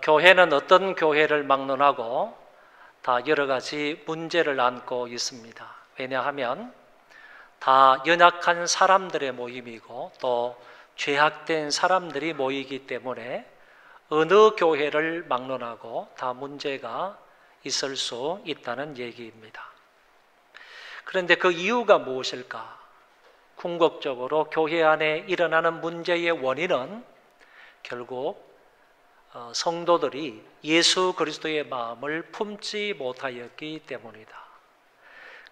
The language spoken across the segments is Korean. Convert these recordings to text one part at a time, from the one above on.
교회는 어떤 교회를 막론하고 다 여러 가지 문제를 안고 있습니다. 왜냐하면 다 연약한 사람들의 모임이고 또 죄악된 사람들이 모이기 때문에 어느 교회를 막론하고 다 문제가 있을 수 있다는 얘기입니다. 그런데 그 이유가 무엇일까? 궁극적으로 교회 안에 일어나는 문제의 원인은 결국 성도들이 예수 그리스도의 마음을 품지 못하였기 때문이다.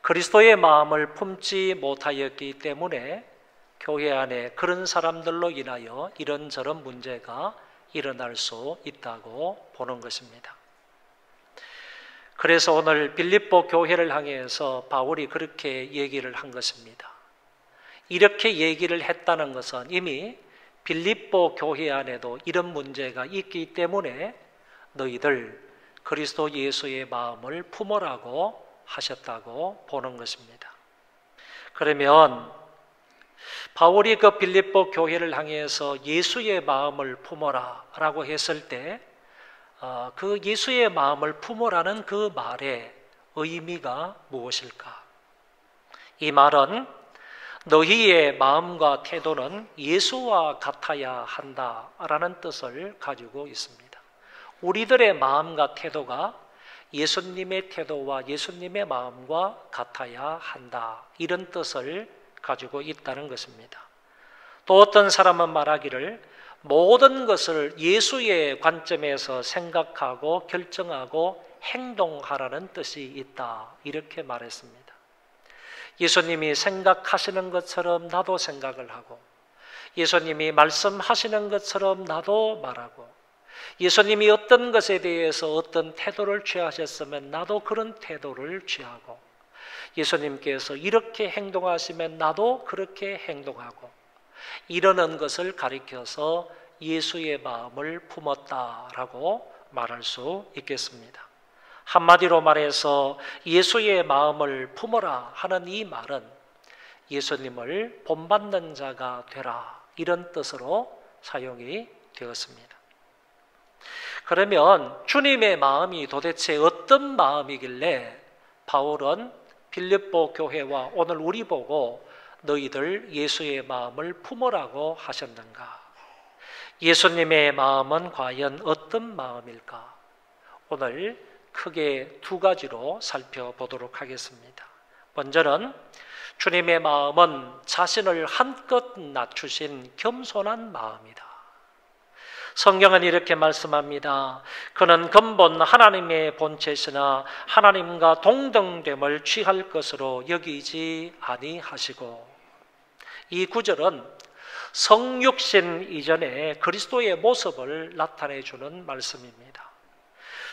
그리스도의 마음을 품지 못하였기 때문에 교회 안에 그런 사람들로 인하여 이런저런 문제가 일어날 수 있다고 보는 것입니다. 그래서 오늘 빌립보 교회를 향해서 바울이 그렇게 얘기를 한 것입니다. 이렇게 얘기를 했다는 것은 이미 빌립보 교회 안에도 이런 문제가 있기 때문에 너희들 그리스도 예수의 마음을 품으라고 하셨다고 보는 것입니다. 그러면 바울이 그 빌립보 교회를 향해서 예수의 마음을 품어라 라고 했을 때 그 예수의 마음을 품으라는 그 말의 의미가 무엇일까? 이 말은 너희의 마음과 태도는 예수와 같아야 한다라는 뜻을 가지고 있습니다. 우리들의 마음과 태도가 예수님의 태도와 예수님의 마음과 같아야 한다, 이런 뜻을 가지고 있다는 것입니다. 또 어떤 사람은 말하기를 모든 것을 예수의 관점에서 생각하고 결정하고 행동하라는 뜻이 있다, 이렇게 말했습니다. 예수님이 생각하시는 것처럼 나도 생각을 하고, 예수님이 말씀하시는 것처럼 나도 말하고, 예수님이 어떤 것에 대해서 어떤 태도를 취하셨으면 나도 그런 태도를 취하고, 예수님께서 이렇게 행동하시면 나도 그렇게 행동하고, 이러는 것을 가리켜서 예수의 마음을 품었다라고 말할 수 있겠습니다. 한마디로 말해서 예수의 마음을 품어라 하는 이 말은 예수님을 본받는 자가 되라, 이런 뜻으로 사용이 되었습니다. 그러면 주님의 마음이 도대체 어떤 마음이길래 바울은 빌립보 교회와 오늘 우리 보고 너희들 예수의 마음을 품으라고 하셨는가? 예수님의 마음은 과연 어떤 마음일까? 오늘 크게 두 가지로 살펴보도록 하겠습니다. 먼저는 주님의 마음은 자신을 한껏 낮추신 겸손한 마음이다. 성경은 이렇게 말씀합니다. 그는 근본 하나님의 본체시나 하나님과 동등됨을 취할 것으로 여기지 아니하시고, 이 구절은 성육신 이전에 그리스도의 모습을 나타내주는 말씀입니다.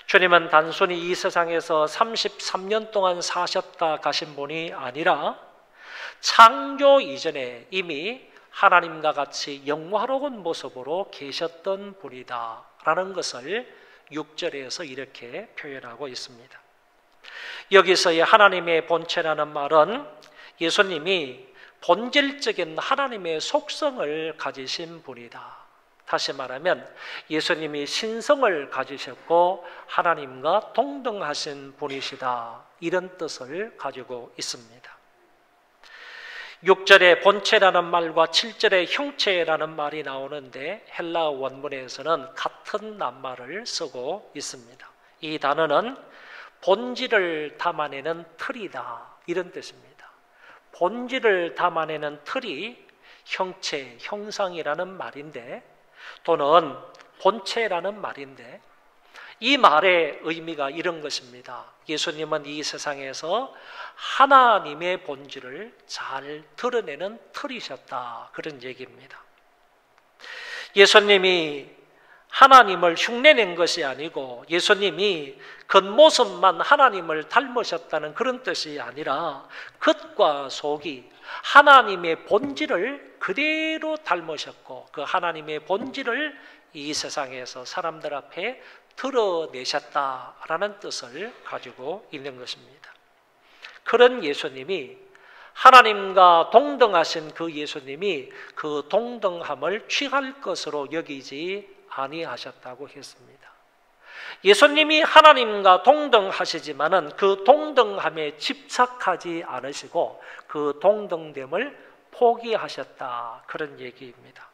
주님은 단순히 이 세상에서 33년 동안 사셨다 가신 분이 아니라 창조 이전에 이미 하나님과 같이 영화로운 모습으로 계셨던 분이다 라는 것을 6절에서 이렇게 표현하고 있습니다. 여기서의 하나님의 본체라는 말은 예수님이 본질적인 하나님의 속성을 가지신 분이다. 다시 말하면 예수님이 신성을 가지셨고 하나님과 동등하신 분이시다, 이런 뜻을 가지고 있습니다. 6절에 본체라는 말과 7절에 형체라는 말이 나오는데 헬라 원문에서는 같은 낱말을 쓰고 있습니다. 이 단어는 본질을 담아내는 틀이다, 이런 뜻입니다. 본질을 담아내는 틀이 형체, 형상이라는 말인데, 또는 본체라는 말인데, 이 말의 의미가 이런 것입니다. 예수님은 이 세상에서 하나님의 본질을 잘 드러내는 틀이셨다, 그런 얘기입니다. 예수님이 하나님을 흉내낸 것이 아니고 예수님이 겉모습만 하나님을 닮으셨다는 그런 뜻이 아니라 겉과 속이 하나님의 본질을 그대로 닮으셨고 그 하나님의 본질을 이 세상에서 사람들 앞에 드러내셨다라는 뜻을 가지고 있는 것입니다. 그런 예수님이, 하나님과 동등하신 그 예수님이 그 동등함을 취할 것으로 여기지 아니하셨다고 했습니다. 예수님이 하나님과 동등하시지만은 그 동등함에 집착하지 않으시고 그 동등됨을 포기하셨다, 그런 얘기입니다.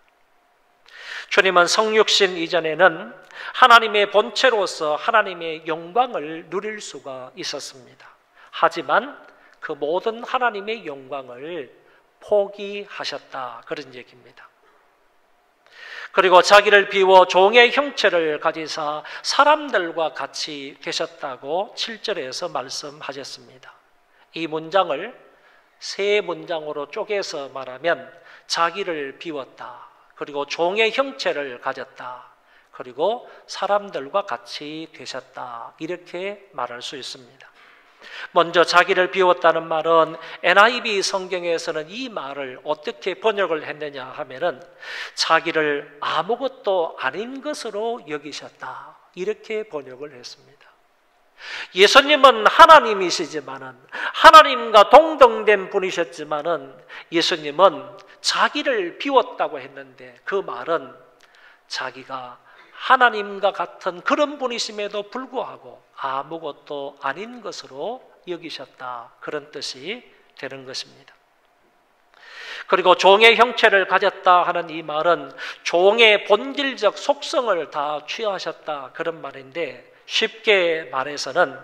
주님은 성육신 이전에는 하나님의 본체로서 하나님의 영광을 누릴 수가 있었습니다. 하지만 그 모든 하나님의 영광을 포기하셨다, 그런 얘기입니다. 그리고 자기를 비워 종의 형체를 가지사 사람들과 같이 계셨다고 7절에서 말씀하셨습니다. 이 문장을 세 문장으로 쪼개서 말하면 자기를 비웠다, 그리고 종의 형체를 가졌다, 그리고 사람들과 같이 되셨다, 이렇게 말할 수 있습니다. 먼저 자기를 비웠다는 말은 NIV 성경에서는 이 말을 어떻게 번역을 했느냐 하면은 자기를 아무것도 아닌 것으로 여기셨다, 이렇게 번역을 했습니다. 예수님은 하나님이시지만은, 하나님과 동등된 분이셨지만은 예수님은 자기를 비웠다고 했는데 그 말은 자기가 하나님과 같은 그런 분이심에도 불구하고 아무것도 아닌 것으로 여기셨다, 그런 뜻이 되는 것입니다. 그리고 종의 형체를 가졌다 하는 이 말은 종의 본질적 속성을 다 취하셨다, 그런 말인데, 쉽게 말해서는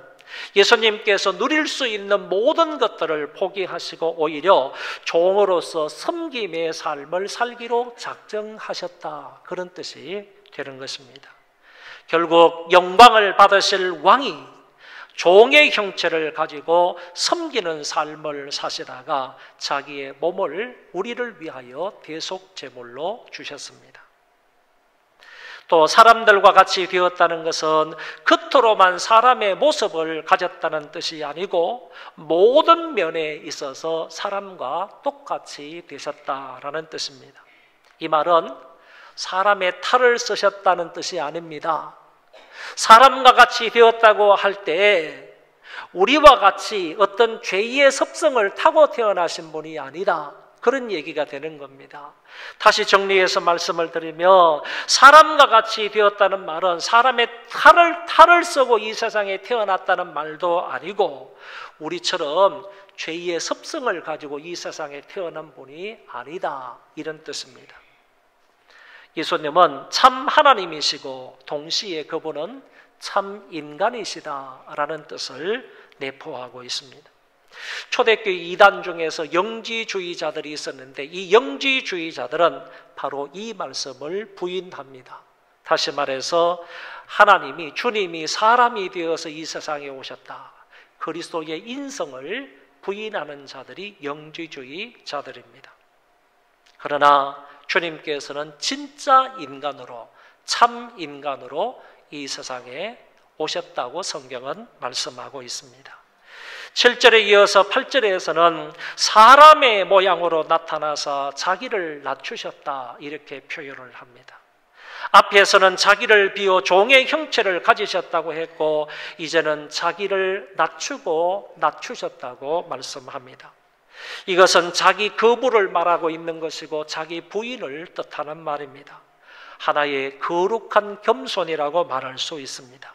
예수님께서 누릴 수 있는 모든 것들을 포기하시고 오히려 종으로서 섬김의 삶을 살기로 작정하셨다, 그런 뜻이 되는 것입니다. 결국 영광을 받으실 왕이 종의 형체를 가지고 섬기는 삶을 사시다가 자기의 몸을 우리를 위하여 대속 제물로 주셨습니다. 또 사람들과 같이 되었다는 것은 겉으로만 사람의 모습을 가졌다는 뜻이 아니고 모든 면에 있어서 사람과 똑같이 되셨다라는 뜻입니다. 이 말은 사람의 탈을 쓰셨다는 뜻이 아닙니다. 사람과 같이 되었다고 할 때 우리와 같이 어떤 죄의 습성을 타고 태어나신 분이 아니다, 그런 얘기가 되는 겁니다. 다시 정리해서 말씀을 드리면 사람과 같이 되었다는 말은 사람의 탈을 쓰고 이 세상에 태어났다는 말도 아니고 우리처럼 죄의 습성을 가지고 이 세상에 태어난 분이 아니다, 이런 뜻입니다. 예수님은 참 하나님이시고 동시에 그분은 참 인간이시다라는 뜻을 내포하고 있습니다. 초대교회 이단 중에서 영지주의자들이 있었는데 이 영지주의자들은 바로 이 말씀을 부인합니다. 다시 말해서 하나님이, 주님이 사람이 되어서 이 세상에 오셨다, 그리스도의 인성을 부인하는 자들이 영지주의자들입니다. 그러나 주님께서는 진짜 인간으로, 참 인간으로 이 세상에 오셨다고 성경은 말씀하고 있습니다. 7절에 이어서 8절에서는 사람의 모양으로 나타나서 자기를 낮추셨다, 이렇게 표현을 합니다. 앞에서는 자기를 비워 종의 형체를 가지셨다고 했고 이제는 자기를 낮추고 낮추셨다고 말씀합니다. 이것은 자기 거부를 말하고 있는 것이고 자기 부인을 뜻하는 말입니다. 하나의 거룩한 겸손이라고 말할 수 있습니다.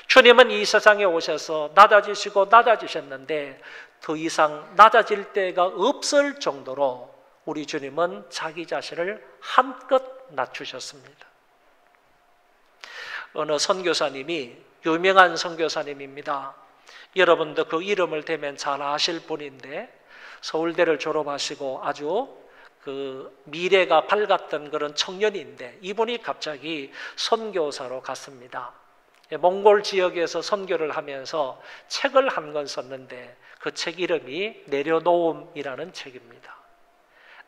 주님은 이 세상에 오셔서 낮아지시고 낮아지셨는데 더 이상 낮아질 데가 없을 정도로 우리 주님은 자기 자신을 한껏 낮추셨습니다. 어느 선교사님이, 유명한 선교사님입니다. 여러분도 그 이름을 대면 잘 아실 분인데 서울대를 졸업하시고 아주 그 미래가 밝았던 그런 청년인데 이분이 갑자기 선교사로 갔습니다. 몽골 지역에서 선교를 하면서 책을 한 권 썼는데 그 책 이름이 내려놓음이라는 책입니다.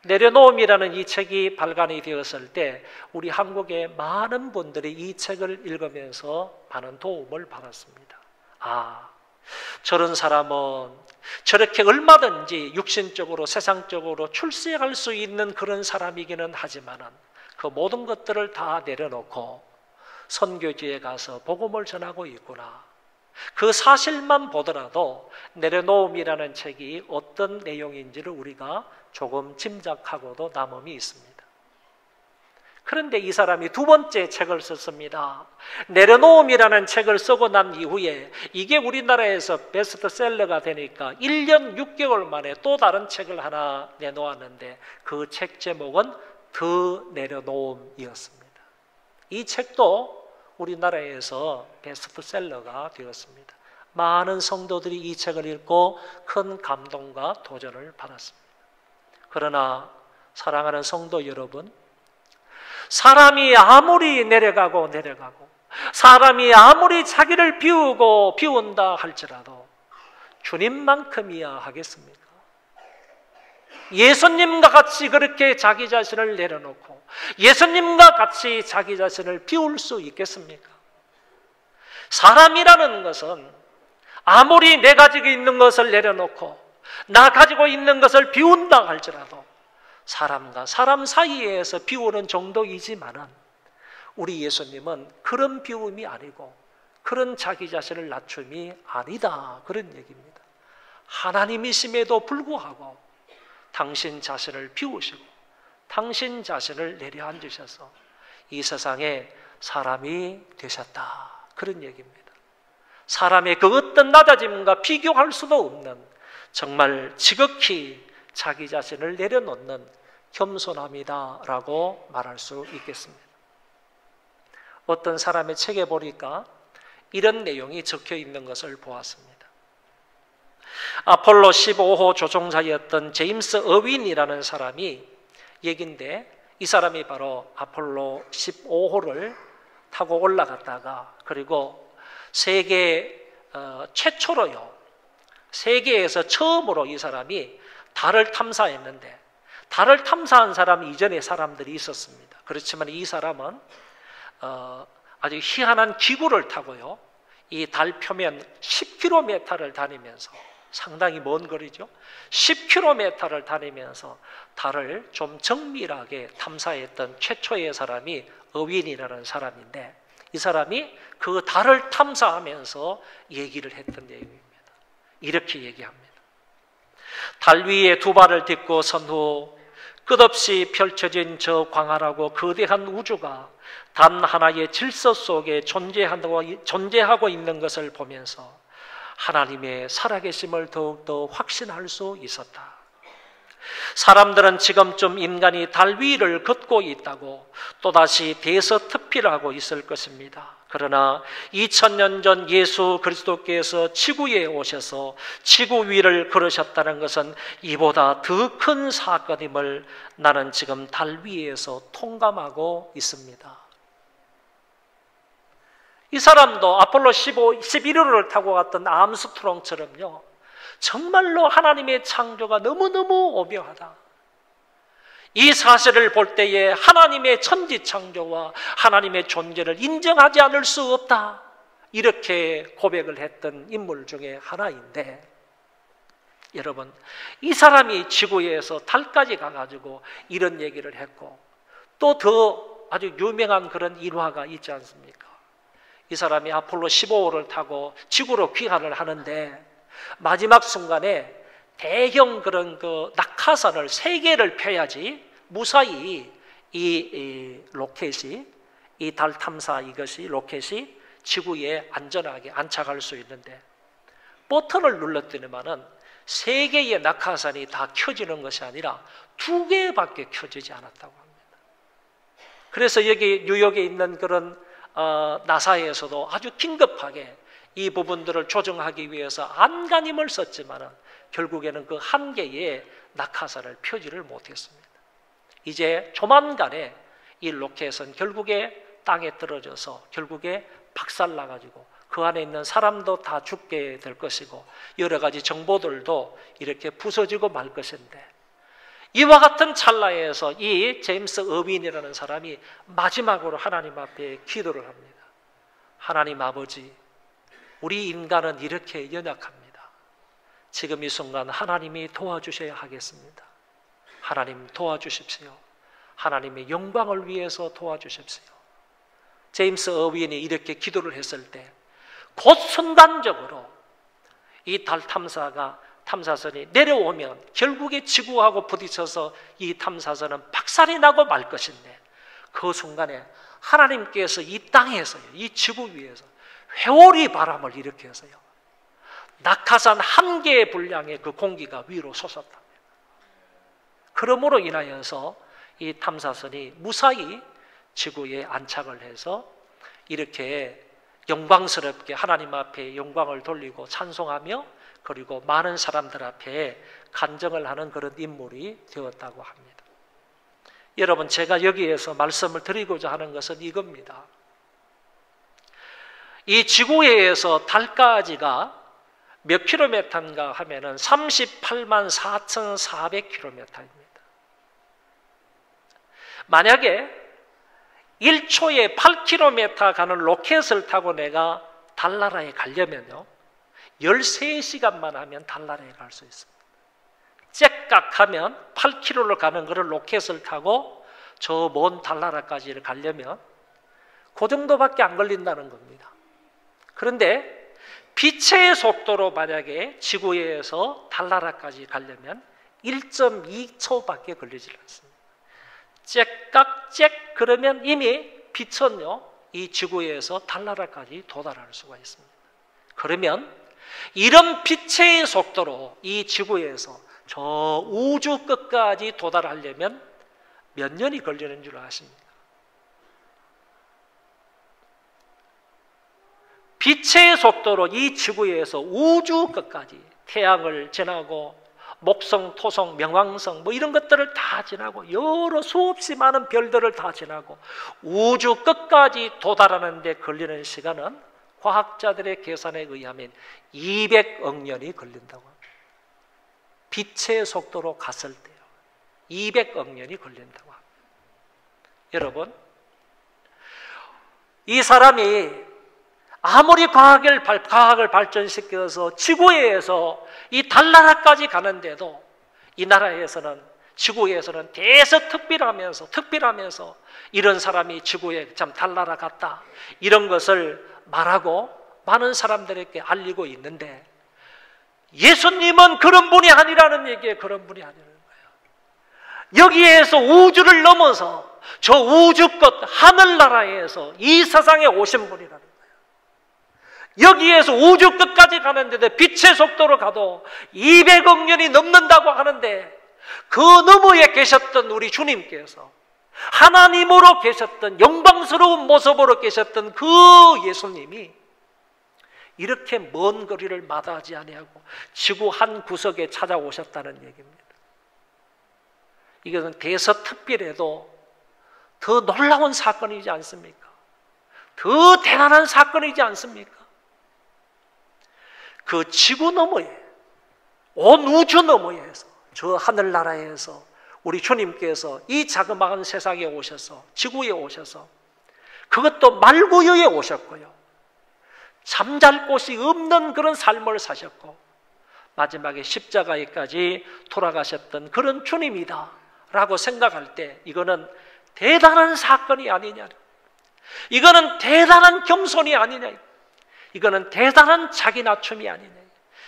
내려놓음이라는 이 책이 발간이 되었을 때 우리 한국의 많은 분들이 이 책을 읽으면서 많은 도움을 받았습니다. 아, 저런 사람은 저렇게 얼마든지 육신적으로 세상적으로 출세할 수 있는 그런 사람이기는 하지만은 그 모든 것들을 다 내려놓고 선교지에 가서 복음을 전하고 있구나. 그 사실만 보더라도 내려놓음이라는 책이 어떤 내용인지를 우리가 조금 짐작하고도 남음이 있습니다. 그런데 이 사람이 두 번째 책을 썼습니다. 내려놓음이라는 책을 쓰고 난 이후에 이게 우리나라에서 베스트셀러가 되니까 1년 6개월 만에 또 다른 책을 하나 내놓았는데 그 책 제목은 더 내려놓음이었습니다. 이 책도 우리나라에서 베스트셀러가 되었습니다. 많은 성도들이 이 책을 읽고 큰 감동과 도전을 받았습니다. 그러나 사랑하는 성도 여러분, 사람이 아무리 내려가고 사람이 아무리 자기를 비운다 할지라도 주님만큼이야 하겠습니까? 예수님과 같이 그렇게 자기 자신을 내려놓고 예수님과 같이 자기 자신을 비울 수 있겠습니까? 사람이라는 것은 아무리 내 가지고 있는 것을 내려놓고 나 가지고 있는 것을 비운다 할지라도 사람과 사람 사이에서 비우는 정도이지만은 우리 예수님은 그런 비움이 아니고 그런 자기 자신을 낮춤이 아니다, 그런 얘기입니다. 하나님이심에도 불구하고 당신 자신을 비우시고 당신 자신을 내려앉으셔서 이 세상에 사람이 되셨다, 그런 얘기입니다. 사람의 그 어떤 낮아짐과 비교할 수도 없는 정말 지극히 자기 자신을 내려놓는 겸손함이다라고 말할 수 있겠습니다. 어떤 사람의 책에 보니까 이런 내용이 적혀 있는 것을 보았습니다. 아폴로 15호 조종사였던 제임스 어윈이라는 사람이 얘긴데, 이 사람이 바로 아폴로 15호를 타고 올라갔다가 그리고 세계 최초로요, 세계에서 처음으로 이 사람이 달을 탐사했는데, 달을 탐사한 사람 이전에 사람들이 있었습니다. 그렇지만 이 사람은 아주 희한한 기구를 타고요, 이 달 표면 10km를 다니면서, 상당히 먼 거리죠, 10km를 다니면서 달을 좀 정밀하게 탐사했던 최초의 사람이 어윈이라는 사람인데, 이 사람이 그 달을 탐사하면서 얘기를 했던 내용입니다. 이렇게 얘기합니다. 달 위에 두 발을 딛고 선 후 끝없이 펼쳐진 저 광활하고 거대한 우주가 단 하나의 질서 속에 존재하고 있는 것을 보면서 하나님의 살아계심을 더욱더 확신할 수 있었다. 사람들은 지금쯤 인간이 달 위를 걷고 있다고 또다시 대서특필하고 있을 것입니다. 그러나 2000년 전 예수 그리스도께서 지구에 오셔서 지구 위를 걸으셨다는 것은 이보다 더 큰 사건임을 나는 지금 달 위에서 통감하고 있습니다. 이 사람도 아폴로 11호를 타고 갔던 암스트롱처럼요, 정말로 하나님의 창조가 너무너무 오묘하다, 이 사실을 볼 때에 하나님의 천지창조와 하나님의 존재를 인정하지 않을 수 없다, 이렇게 고백을 했던 인물 중에 하나인데, 여러분, 이 사람이 지구에서 달까지 가가지고 이런 얘기를 했고, 또 더 아주 유명한 그런 일화가 있지 않습니까? 이 사람이 아폴로 15호를 타고 지구로 귀환을 하는데 마지막 순간에 대형 그런 그 낙하산을 3개를 펴야지 무사히 이 로켓이, 이 달 탐사 이것이 로켓이 지구에 안전하게 안착할 수 있는데, 버튼을 눌렀더니만은 3개의 낙하산이 다 켜지는 것이 아니라 2개밖에 켜지지 않았다고 합니다. 그래서 여기 뉴욕에 있는 그런 나사에서도 아주 긴급하게 이 부분들을 조정하기 위해서 안간힘을 썼지만은 결국에는 그 한 개의 낙하산을 펴지를 못했습니다. 이제 조만간에 이 로켓은 결국에 땅에 떨어져서 결국에 박살나가지고 그 안에 있는 사람도 다 죽게 될 것이고 여러 가지 정보들도 이렇게 부서지고 말 것인데, 이와 같은 찰나에서 이 제임스 어윈이라는 사람이 마지막으로 하나님 앞에 기도를 합니다. 하나님 아버지, 우리 인간은 이렇게 연약합니다. 지금 이 순간 하나님이 도와주셔야 하겠습니다. 하나님 도와주십시오. 하나님의 영광을 위해서 도와주십시오. 제임스 어윈이 이렇게 기도를 했을 때 곧 순간적으로 이 달 탐사선이 내려오면 결국에 지구하고 부딪혀서 이 탐사선은 박살이 나고 말 것인데, 그 순간에 하나님께서 이 땅에서요, 이 지구 위에서 회오리 바람을 일으켜서요, 낙하산 1개의 분량의 그 공기가 위로 솟았답니다. 그러므로 인하여서 이 탐사선이 무사히 지구에 안착을 해서 이렇게 영광스럽게 하나님 앞에 영광을 돌리고 찬송하며 그리고 많은 사람들 앞에 간증을 하는 그런 인물이 되었다고 합니다. 여러분, 제가 여기에서 말씀을 드리고자 하는 것은 이겁니다. 이 지구에서 달까지가 몇 킬로미터인가 하면은 38만 4,400km입니다. 만약에 1초에 8km 가는 로켓을 타고 내가 달나라에 가려면요, 13시간만 하면 달나라에 갈 수 있습니다. 째깍하면 8km를 가는 그런 로켓을 타고 저 먼 달나라까지 가려면 그 정도밖에 안 걸린다는 겁니다. 그런데 빛의 속도로 만약에 지구에서 달나라까지 가려면 1.2초밖에 걸리지 않습니다. 째깍 그러면 이미 빛은요, 이 지구에서 달나라까지 도달할 수가 있습니다. 그러면 이런 빛의 속도로 이 지구에서 저 우주 끝까지 도달하려면 몇 년이 걸리는 줄 아십니까? 빛의 속도로 이 지구에서 우주 끝까지 태양을 지나고 목성, 토성, 명왕성 뭐 이런 것들을 다 지나고 여러 수없이 많은 별들을 다 지나고 우주 끝까지 도달하는 데 걸리는 시간은 과학자들의 계산에 의하면 200억 년이 걸린다고 합니다. 빛의 속도로 갔을 때요, 200억 년이 걸린다고 합니다. 여러분, 이 사람이 아무리 과학을 발전시켜서 지구에서 이 달나라까지 가는데도 이 나라에서는, 지구에서는 특별하면서 이런 사람이 지구에 참 달나라 같다, 이런 것을 말하고 많은 사람들에게 알리고 있는데, 예수님은 그런 분이 아니라는 얘기에 그런 분이 아니라는 거예요. 여기에서 우주를 넘어서 저 우주 끝 하늘나라에서 이 세상에 오신 분이라는 거예요. 여기에서 우주 끝까지 가는데도 빛의 속도로 가도 200억 년이 넘는다고 하는데, 그 너머에 계셨던 우리 주님께서, 하나님으로 계셨던 영광스러운 모습으로 계셨던 그 예수님이 이렇게 먼 거리를 마다하지 아니하고 지구 한 구석에 찾아오셨다는 얘기입니다. 이것은 대서특필에도 더 놀라운 사건이지 않습니까? 더 대단한 사건이지 않습니까? 그 지구 너머에, 온 우주 너머에서, 저 하늘나라에서 우리 주님께서 이 자그마한 세상에 오셔서, 지구에 오셔서, 그것도 말구유에 오셨고요, 잠잘 곳이 없는 그런 삶을 사셨고 마지막에 십자가에까지 돌아가셨던 그런 주님이다 라고 생각할 때, 이거는 대단한 사건이 아니냐, 이거는 대단한 겸손이 아니냐, 이거는 대단한 자기 낮춤이 아니냐,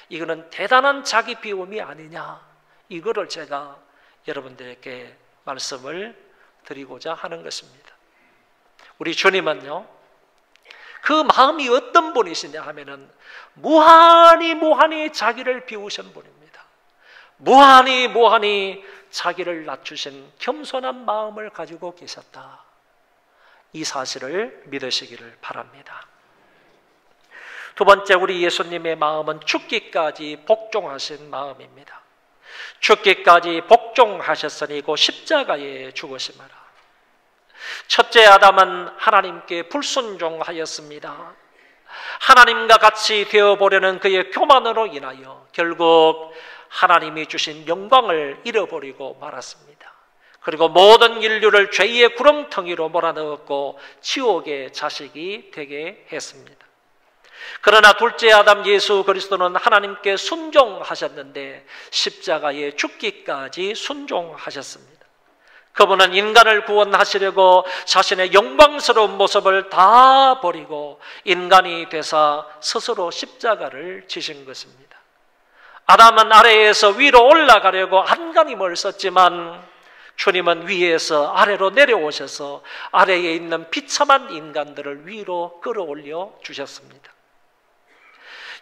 이거는 대단한 자기 비움이 아니냐, 이거를 제가 여러분들에게 말씀을 드리고자 하는 것입니다. 우리 주님은요, 그 마음이 어떤 분이시냐 하면은 무한히 자기를 비우신 분입니다. 무한히 자기를 낮추신 겸손한 마음을 가지고 계셨다, 이 사실을 믿으시기를 바랍니다. 두 번째, 우리 예수님의 마음은 죽기까지 복종하신 마음입니다. 죽기까지 복종하셨으니 곧 십자가에 죽으심이라. 첫째 아담은 하나님께 불순종하였습니다. 하나님과 같이 되어보려는 그의 교만으로 인하여 결국 하나님이 주신 영광을 잃어버리고 말았습니다. 그리고 모든 인류를 죄의 구렁텅이로 몰아넣었고 지옥의 자식이 되게 했습니다. 그러나 둘째 아담 예수 그리스도는 하나님께 순종하셨는데 십자가에 죽기까지 순종하셨습니다. 그분은 인간을 구원하시려고 자신의 영광스러운 모습을 다 버리고 인간이 되사 스스로 십자가를 지신 것입니다. 아담은 아래에서 위로 올라가려고 안간힘을 썼지만 주님은 위에서 아래로 내려오셔서 아래에 있는 비참한 인간들을 위로 끌어올려 주셨습니다.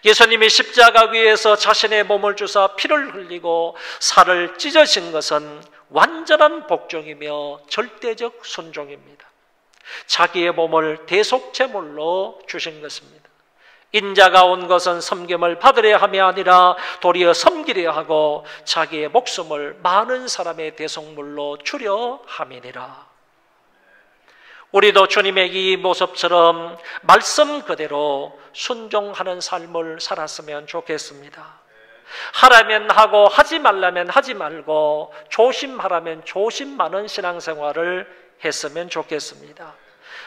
예수님이 십자가 위에서 자신의 몸을 주사 피를 흘리고 살을 찢으신 것은 완전한 복종이며 절대적 순종입니다. 자기의 몸을 대속제물로 주신 것입니다. 인자가 온 것은 섬김을 받으려 함이 아니라 도리어 섬기려 하고 자기의 목숨을 많은 사람의 대속물로 주려 함이니라. 우리도 주님의 이 모습처럼 말씀 그대로 순종하는 삶을 살았으면 좋겠습니다. 하라면 하고 하지 말라면 하지 말고 조심하라면 조심하는 신앙생활을 했으면 좋겠습니다.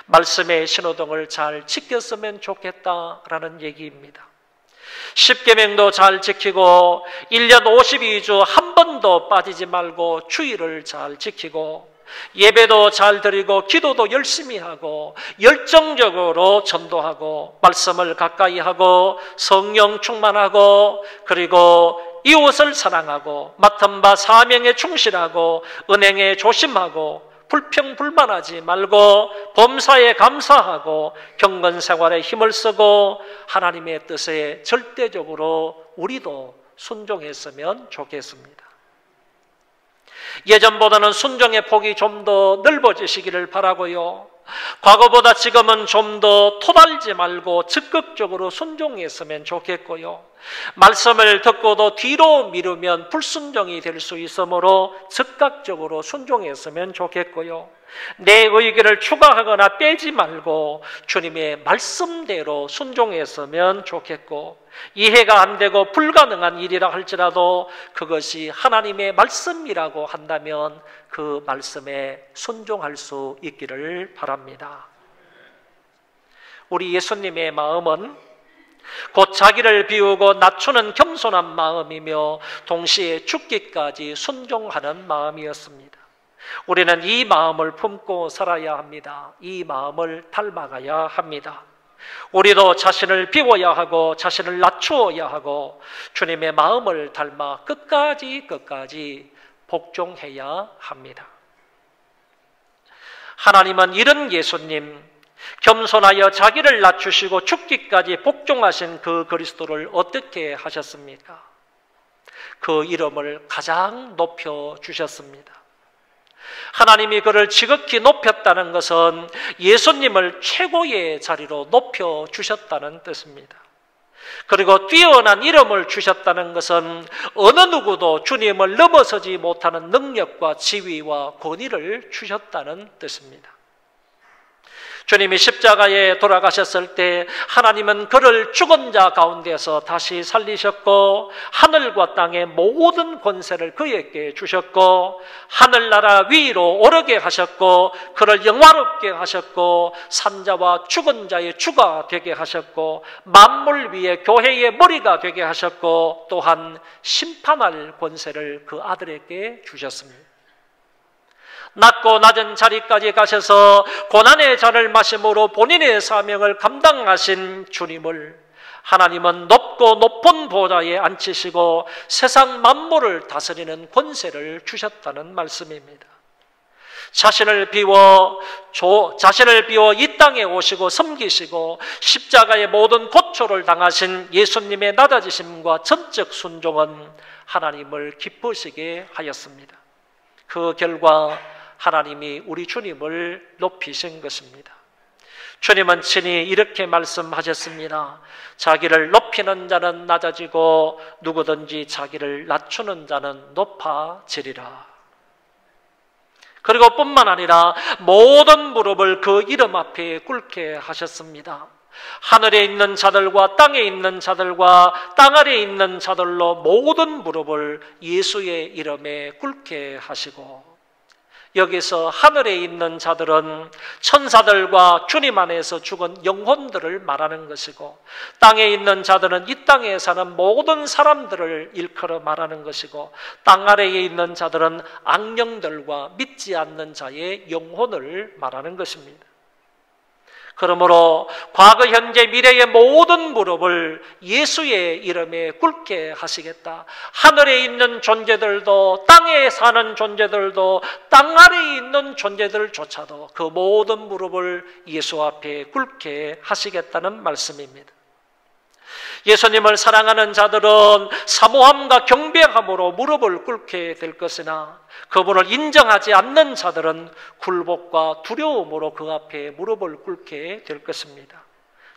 말씀의 신호등을 잘 지켰으면 좋겠다라는 얘기입니다. 십계명도 잘 지키고 1년 52주 한 번도 빠지지 말고 주의를 잘 지키고 예배도 잘 드리고 기도도 열심히 하고 열정적으로 전도하고 말씀을 가까이 하고 성령 충만하고 그리고 이웃을 사랑하고 맡은 바 사명에 충실하고 은행에 조심하고 불평불만하지 말고 범사에 감사하고 경건생활에 힘을 쓰고 하나님의 뜻에 절대적으로 우리도 순종했으면 좋겠습니다. 예전보다는 순종의 폭이 좀 더 넓어지시기를 바라고요. 과거보다 지금은 좀 더 토달지 말고 적극적으로 순종했으면 좋겠고요. 말씀을 듣고도 뒤로 미루면 불순종이 될 수 있으므로 즉각적으로 순종했으면 좋겠고요. 내 의견을 추가하거나 빼지 말고 주님의 말씀대로 순종했으면 좋겠고, 이해가 안 되고 불가능한 일이라 할지라도 그것이 하나님의 말씀이라고 한다면 그 말씀에 순종할 수 있기를 바랍니다. 우리 예수님의 마음은 곧 자기를 비우고 낮추는 겸손한 마음이며 동시에 죽기까지 순종하는 마음이었습니다. 우리는 이 마음을 품고 살아야 합니다. 이 마음을 닮아가야 합니다. 우리도 자신을 비워야 하고 자신을 낮추어야 하고 주님의 마음을 닮아 끝까지 복종해야 합니다. 하나님은 이런 예수님, 겸손하여 자기를 낮추시고 죽기까지 복종하신 그 그리스도를 어떻게 하셨습니까? 그 이름을 가장 높여주셨습니다. 하나님이 그를 지극히 높였다는 것은 예수님을 최고의 자리로 높여주셨다는 뜻입니다. 그리고 뛰어난 이름을 주셨다는 것은 어느 누구도 주님을 넘어서지 못하는 능력과 지위와 권위를 주셨다는 뜻입니다. 주님이 십자가에 돌아가셨을 때 하나님은 그를 죽은 자 가운데서 다시 살리셨고 하늘과 땅의 모든 권세를 그에게 주셨고 하늘나라 위로 오르게 하셨고 그를 영화롭게 하셨고 산자와 죽은 자의 주가 되게 하셨고 만물 위에 교회의 머리가 되게 하셨고 또한 심판할 권세를 그 아들에게 주셨습니다. 낮고 낮은 자리까지 가셔서 고난의 잔을 마심으로 본인의 사명을 감당하신 주님을 하나님은 높고 높은 보좌에 앉히시고 세상 만물을 다스리는 권세를 주셨다는 말씀입니다. 자신을 비워 이 땅에 오시고 섬기시고 십자가의 모든 고초를 당하신 예수님의 낮아지심과 전적 순종은 하나님을 기쁘시게 하였습니다. 그 결과 하나님이 우리 주님을 높이신 것입니다. 주님은 친히 이렇게 말씀하셨습니다. 자기를 높이는 자는 낮아지고 누구든지 자기를 낮추는 자는 높아지리라. 그리고 뿐만 아니라 모든 무릎을 그 이름 앞에 꿇게 하셨습니다. 하늘에 있는 자들과 땅에 있는 자들과 땅 아래에 있는 자들로 모든 무릎을 예수의 이름에 꿇게 하시고, 여기서 하늘에 있는 자들은 천사들과 주님 안에서 죽은 영혼들을 말하는 것이고, 땅에 있는 자들은 이 땅에 사는 모든 사람들을 일컬어 말하는 것이고, 땅 아래에 있는 자들은 악령들과 믿지 않는 자의 영혼을 말하는 것입니다. 그러므로 과거, 현재, 미래의 모든 무릎을 예수의 이름에 꿇게 하시겠다. 하늘에 있는 존재들도, 땅에 사는 존재들도, 땅 아래에 있는 존재들조차도 그 모든 무릎을 예수 앞에 꿇게 하시겠다는 말씀입니다. 예수님을 사랑하는 자들은 사모함과 경배함으로 무릎을 꿇게 될 것이나 그분을 인정하지 않는 자들은 굴복과 두려움으로 그 앞에 무릎을 꿇게 될 것입니다.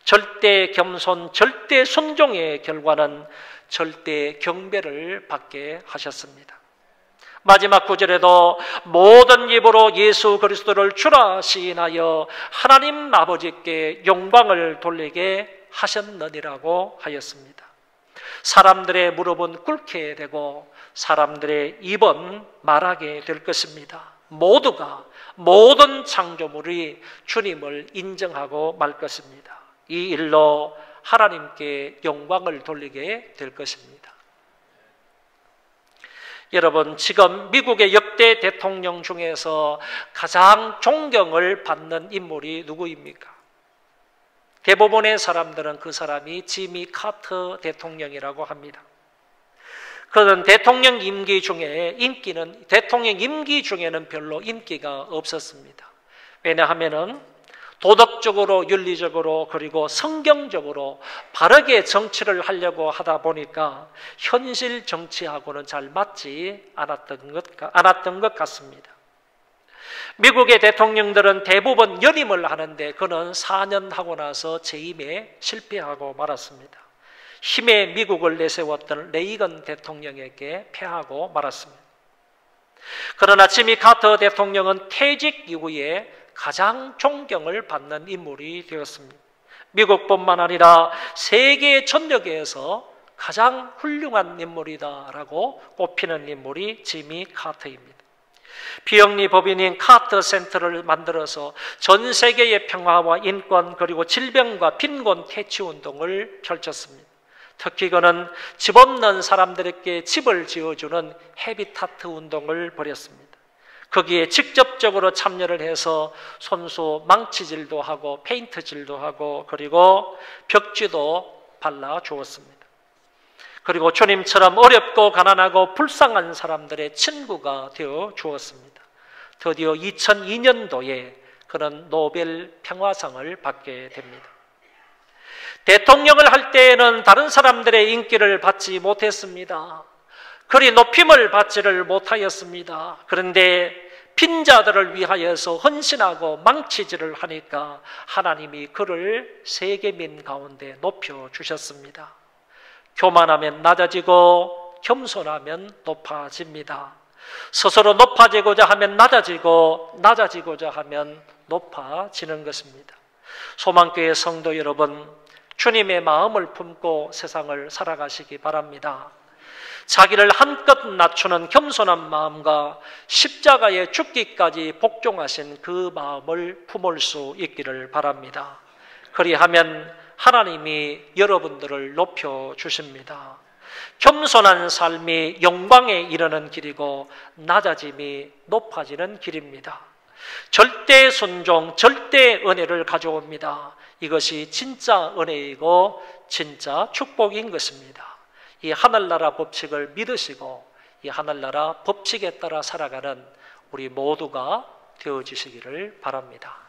절대 겸손, 절대 순종의 결과는 절대 경배를 받게 하셨습니다. 마지막 구절에도 모든 입으로 예수 그리스도를 주라 시인하여 하나님 아버지께 영광을 돌리게 하셨느니라고 하였습니다. 사람들의 무릎은 꿇게 되고 사람들의 입은 말하게 될 것입니다. 모두가, 모든 창조물이 주님을 인정하고 말 것입니다. 이 일로 하나님께 영광을 돌리게 될 것입니다. 여러분, 지금 미국의 역대 대통령 중에서 가장 존경을 받는 인물이 누구입니까? 대부분의 사람들은 그 사람이 지미 카터 대통령이라고 합니다. 그는 대통령 임기 중에는 별로 인기가 없었습니다. 왜냐하면은 도덕적으로, 윤리적으로, 그리고 성경적으로 바르게 정치를 하려고 하다 보니까 현실 정치하고는 잘 맞지 않았던 것 같습니다. 미국의 대통령들은 대부분 연임을 하는데 그는 4년 하고 나서 재임에 실패하고 말았습니다. 힘의 미국을 내세웠던 레이건 대통령에게 패하고 말았습니다. 그러나 지미 카터 대통령은 퇴직 이후에 가장 존경을 받는 인물이 되었습니다. 미국뿐만 아니라 세계 전역에서 가장 훌륭한 인물이다라고 꼽히는 인물이 지미 카터입니다. 비영리 법인인 카터 센터를 만들어서 전 세계의 평화와 인권 그리고 질병과 빈곤 퇴치 운동을 펼쳤습니다. 특히 그는 집 없는 사람들에게 집을 지어주는 헤비타트 운동을 벌였습니다. 거기에 직접적으로 참여를 해서 손수 망치질도 하고 페인트질도 하고 그리고 벽지도 발라주었습니다. 그리고 주님처럼 어렵고 가난하고 불쌍한 사람들의 친구가 되어 주었습니다. 드디어 2002년도에 그는 노벨 평화상을 받게 됩니다. 대통령을 할 때에는 다른 사람들의 인기를 받지 못했습니다. 그리 높임을 받지를 못하였습니다. 그런데 빈자들을 위하여서 헌신하고 망치질을 하니까 하나님이 그를 세계민 가운데 높여주셨습니다. 교만하면 낮아지고 겸손하면 높아집니다. 스스로 높아지고자 하면 낮아지고 낮아지고자 하면 높아지는 것입니다. 소망교회 성도 여러분, 주님의 마음을 품고 세상을 살아가시기 바랍니다. 자기를 한껏 낮추는 겸손한 마음과 십자가에 죽기까지 복종하신 그 마음을 품을 수 있기를 바랍니다. 그리하면 하나님이 여러분들을 높여주십니다. 겸손한 삶이 영광에 이르는 길이고 낮아짐이 높아지는 길입니다. 절대 순종, 절대 은혜를 가져옵니다. 이것이 진짜 은혜이고 진짜 축복인 것입니다. 이 하늘나라 법칙을 믿으시고 이 하늘나라 법칙에 따라 살아가는 우리 모두가 되어주시기를 바랍니다.